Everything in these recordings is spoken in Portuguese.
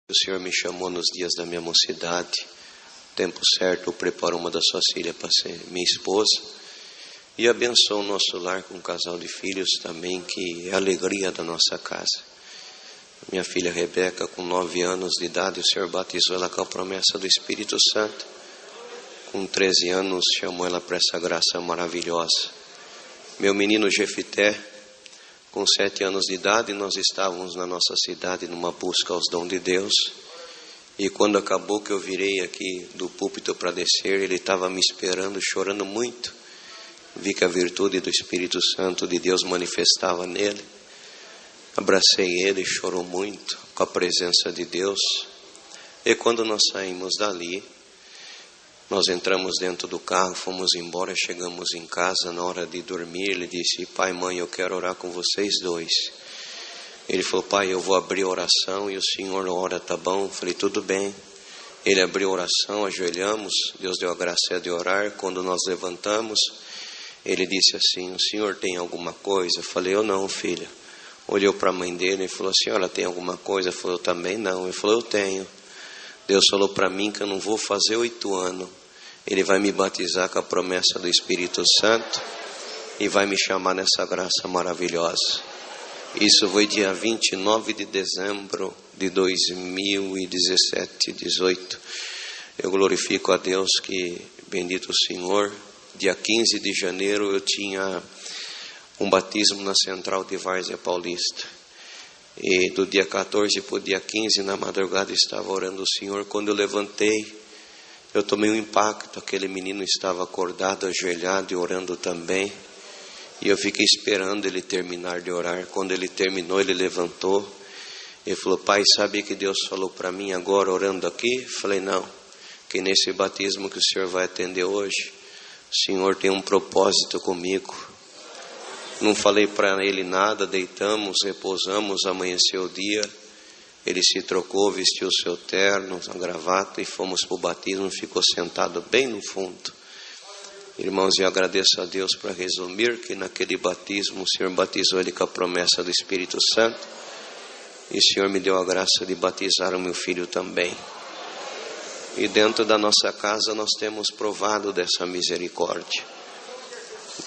O Senhor me chamou nos dias da minha mocidade. Tempo certo, eu preparo uma das suas filhas para ser minha esposa. E abençoa o nosso lar com um casal de filhos também, que é a alegria da nossa casa. Minha filha Rebeca, com 9 anos de idade, o Senhor batizou ela com a promessa do Espírito Santo. Com 13 anos, chamou ela para essa graça maravilhosa. Meu menino Jefité, com 7 anos de idade, nós estávamos na nossa cidade numa busca aos dons de Deus. E quando acabou que eu virei aqui do púlpito para descer, ele estava me esperando, chorando muito. Vi que a virtude do Espírito Santo de Deus manifestava nele. Abracei ele, chorou muito com a presença de Deus. E quando nós saímos dali, nós entramos dentro do carro, fomos embora, chegamos em casa. Na hora de dormir, ele disse: pai, mãe, eu quero orar com vocês dois. Ele falou: pai, eu vou abrir a oração e o senhor ora, tá bom? Eu falei: tudo bem. Ele abriu a oração, ajoelhamos, Deus deu a graça de orar. Quando nós levantamos, ele disse assim: o senhor tem alguma coisa? Eu falei: eu não, filha. Olhou para a mãe dele e falou: a senhora tem alguma coisa? Eu falei: eu também não. Ele falou: eu tenho. Deus falou para mim que eu não vou fazer 8 anos. Ele vai me batizar com a promessa do Espírito Santo e vai me chamar nessa graça maravilhosa. Isso foi dia 29 de dezembro de 2017, 18. Eu glorifico a Deus que, bendito o Senhor, dia 15 de janeiro eu tinha um batismo na Central de Várzea Paulista. E do dia 14 para o dia 15, na madrugada, estava orando o Senhor. Quando eu levantei, eu tomei um impacto. Aquele menino estava acordado, ajoelhado e orando também. E eu fiquei esperando ele terminar de orar. Quando ele terminou, ele levantou. Ele falou: pai, sabe que Deus falou para mim agora, orando aqui? Eu falei: não, que nesse batismo que o Senhor vai atender hoje, o Senhor tem um propósito comigo. Não falei para ele nada, deitamos, repousamos, amanheceu o dia. Ele se trocou, vestiu o seu terno, a gravata e fomos para o batismo. Ficou sentado bem no fundo. Irmãos, eu agradeço a Deus para resumir que naquele batismo o Senhor batizou ele com a promessa do Espírito Santo. E o Senhor me deu a graça de batizar o meu filho também. E dentro da nossa casa nós temos provado dessa misericórdia.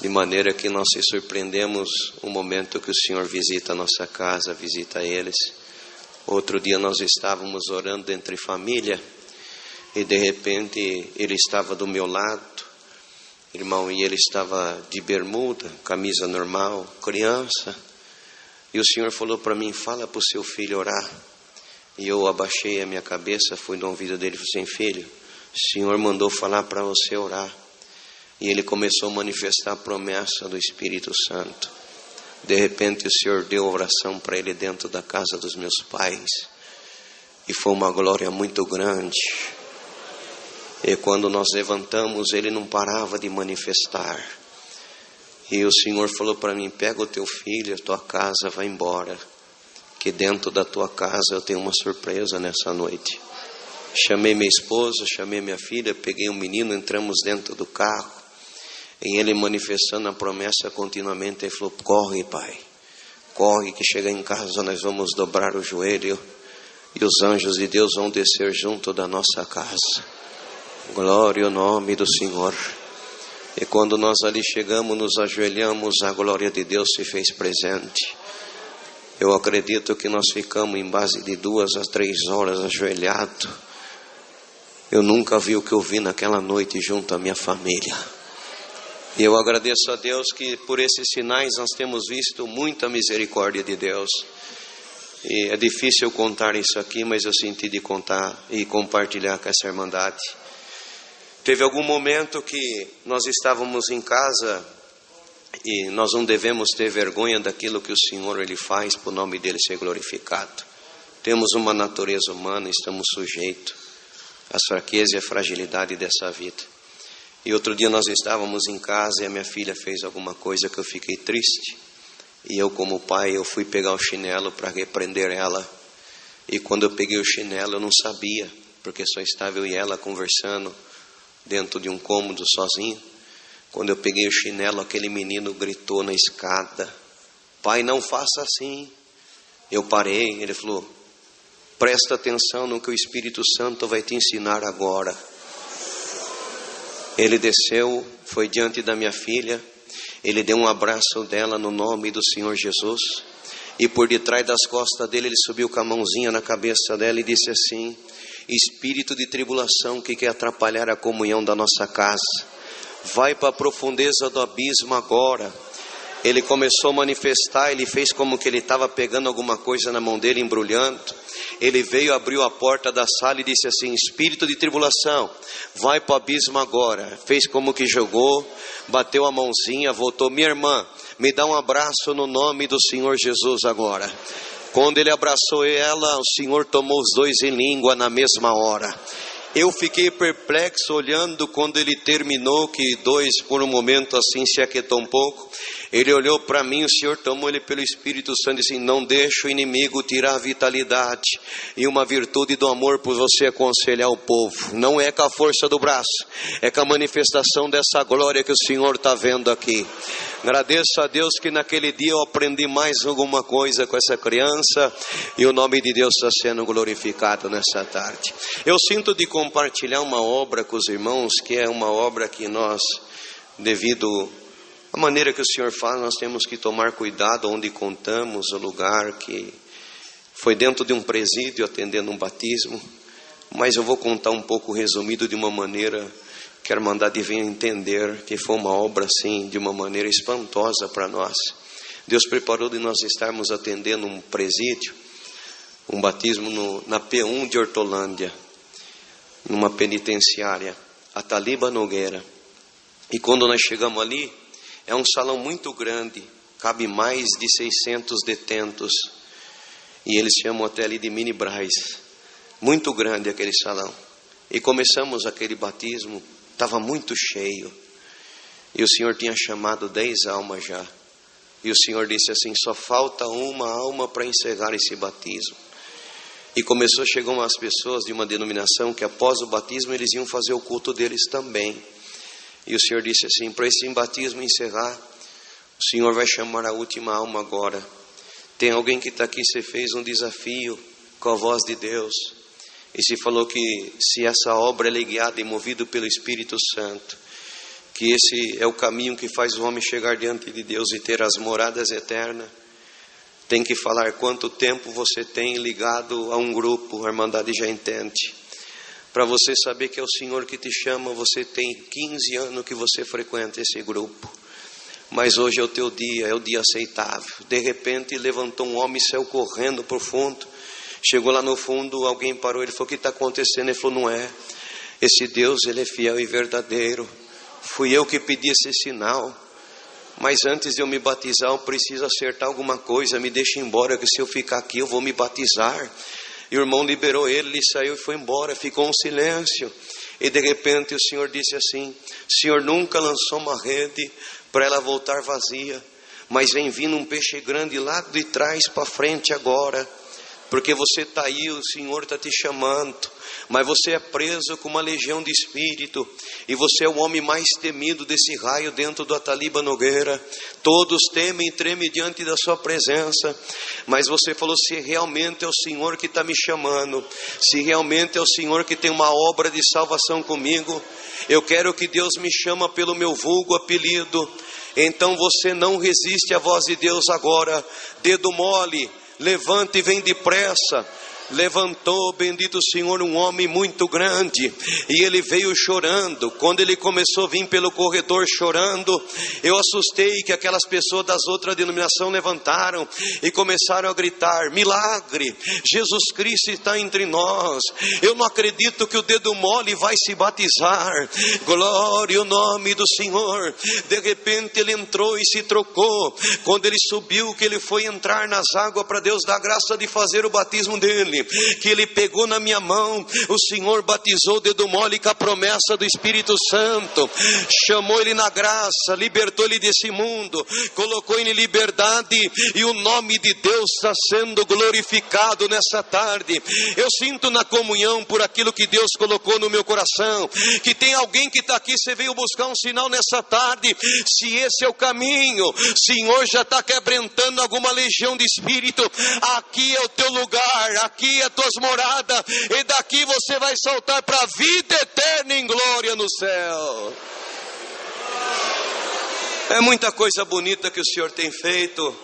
De maneira que nós se surpreendemos o momento que o Senhor visita a nossa casa, visita eles. Outro dia nós estávamos orando entre família e de repente ele estava do meu lado, irmão, e ele estava de bermuda, camisa normal, criança. E o Senhor falou para mim: fala para o seu filho orar. E eu abaixei a minha cabeça, fui no ouvido dele e falei assim: filho, o Senhor mandou falar para você orar. E ele começou a manifestar a promessa do Espírito Santo. De repente o Senhor deu oração para ele dentro da casa dos meus pais. E foi uma glória muito grande. E quando nós levantamos, ele não parava de manifestar. E o Senhor falou para mim: pega o teu filho, a tua casa, vai embora. Que dentro da tua casa eu tenho uma surpresa nessa noite. Chamei minha esposa, chamei minha filha, peguei um menino, entramos dentro do carro. E ele manifestando a promessa continuamente, ele falou: corre, pai, corre, que chega em casa nós vamos dobrar o joelho e os anjos de Deus vão descer junto da nossa casa. Glória ao nome do Senhor. E quando nós ali chegamos, nos ajoelhamos, a glória de Deus se fez presente. Eu acredito que nós ficamos em base de 2 a 3 horas ajoelhados. Eu nunca vi o que eu vi naquela noite junto à minha família. E eu agradeço a Deus que por esses sinais nós temos visto muita misericórdia de Deus. E é difícil contar isso aqui, mas eu senti de contar e compartilhar com essa irmandade. Teve algum momento que nós estávamos em casa e nós não devemos ter vergonha daquilo que o Senhor ele faz para o nome dele ser glorificado. Temos uma natureza humana, estamos sujeitos às fraquezas e à fragilidade dessa vida. E outro dia nós estávamos em casa e a minha filha fez alguma coisa que eu fiquei triste. E eu, como pai, eu fui pegar o chinelo para repreender ela. E quando eu peguei o chinelo eu não sabia, porque só estava eu e ela conversando dentro de um cômodo sozinho. Quando eu peguei o chinelo, aquele menino gritou na escada: pai, não faça assim. Eu parei, ele falou: Presta atenção no que o Espírito Santo vai te ensinar agora. Ele desceu, foi diante da minha filha, ele deu um abraço dela no nome do Senhor Jesus, e por detrás das costas dele, ele subiu com a mãozinha na cabeça dela e disse assim: espírito de tribulação que quer atrapalhar a comunhão da nossa casa, vai para a profundeza do abismo agora. Ele começou a manifestar, ele fez como que ele estava pegando alguma coisa na mão dele, embrulhando. Ele veio, abriu a porta da sala e disse assim: espírito de tribulação, vai para o abismo agora. Fez como que jogou, bateu a mãozinha, voltou. Minha irmã, me dá um abraço no nome do Senhor Jesus agora. Quando ele abraçou ela, o Senhor tomou os dois em língua na mesma hora. Eu fiquei perplexo olhando quando ele terminou, que dois por um momento assim se aquietou um pouco. Ele olhou para mim, o Senhor tomou ele pelo Espírito Santo e disse: não deixa o inimigo tirar a vitalidade e uma virtude do amor por você aconselhar o povo. Não é com a força do braço, é com a manifestação dessa glória que o Senhor está vendo aqui. Agradeço a Deus que naquele dia eu aprendi mais alguma coisa com essa criança, e o nome de Deus está sendo glorificado nessa tarde. Eu sinto de compartilhar uma obra com os irmãos, que é uma obra que nós, devido à maneira que o Senhor faz, nós temos que tomar cuidado onde contamos, o lugar que foi dentro de um presídio atendendo um batismo, mas eu vou contar um pouco resumido de uma maneira que a Irmandade venha entender que foi uma obra assim, de uma maneira espantosa para nós. Deus preparou de nós estarmos atendendo um presídio, um batismo na P1 de Hortolândia, numa penitenciária, a Taliba Nogueira. E quando nós chegamos ali, é um salão muito grande, cabe mais de 600 detentos, e eles chamam até ali de Mini Braz. Muito grande aquele salão. E começamos aquele batismo, estava muito cheio, e o Senhor tinha chamado 10 almas já, e o Senhor disse assim: só falta uma alma para encerrar esse batismo. E chegou umas pessoas de uma denominação que após o batismo eles iam fazer o culto deles também, e o Senhor disse assim: para esse batismo encerrar, o Senhor vai chamar a última alma agora. Tem alguém que está aqui, você fez um desafio com a voz de Deus, e se falou que se essa obra é guiada e movida pelo Espírito Santo, que esse é o caminho que faz o homem chegar diante de Deus e ter as moradas eternas. Tem que falar quanto tempo você tem ligado a um grupo, a Irmandade já entende. Para você saber que é o Senhor que te chama, você tem 15 anos que você frequenta esse grupo. Mas hoje é o teu dia, é o dia aceitável. De repente levantou um homem, saiu correndo para o fundo. Chegou lá no fundo, alguém parou, ele falou: o que está acontecendo? Ele falou: não é, esse Deus, ele é fiel e verdadeiro. Fui eu que pedi esse sinal, mas antes de eu me batizar, eu preciso acertar alguma coisa, me deixa embora, que se eu ficar aqui, eu vou me batizar. E o irmão liberou ele saiu e foi embora, ficou um silêncio. E de repente o Senhor disse assim: o Senhor nunca lançou uma rede para ela voltar vazia, mas vem vindo um peixe grande lá de trás para frente agora. Porque você está aí, o Senhor está te chamando, mas você é preso com uma legião de espírito, e você é o homem mais temido desse raio dentro do Taliba Nogueira. Todos temem e tremem diante da sua presença, mas você falou: se realmente é o Senhor que está me chamando, se realmente é o Senhor que tem uma obra de salvação comigo, eu quero que Deus me chama pelo meu vulgo apelido. Então você não resiste à voz de Deus agora. Dedo mole, levanta e vem depressa. Levantou, bendito o Senhor, um homem muito grande, e ele veio chorando. Quando ele começou a vir pelo corredor chorando, eu assustei que aquelas pessoas das outras denominações levantaram e começaram a gritar: milagre, Jesus Cristo está entre nós. Eu não acredito que o dedo mole vai se batizar. Glória ao nome do Senhor. De repente ele entrou e se trocou. Quando ele subiu, que ele foi entrar nas águas para Deus dar graça de fazer o batismo dele, que ele pegou na minha mão, o Senhor batizou o dedo mole com a promessa do Espírito Santo, chamou ele na graça, libertou ele desse mundo, colocou ele em liberdade, e o nome de Deus está sendo glorificado nessa tarde. Eu sinto na comunhão por aquilo que Deus colocou no meu coração, que tem alguém que está aqui, você veio buscar um sinal nessa tarde. Se esse é o caminho, o Senhor já está quebrantando alguma legião de espírito. Aqui é o teu lugar, aqui aqui as tuas moradas, e daqui você vai saltar para a vida eterna em glória no céu. É muita coisa bonita que o Senhor tem feito.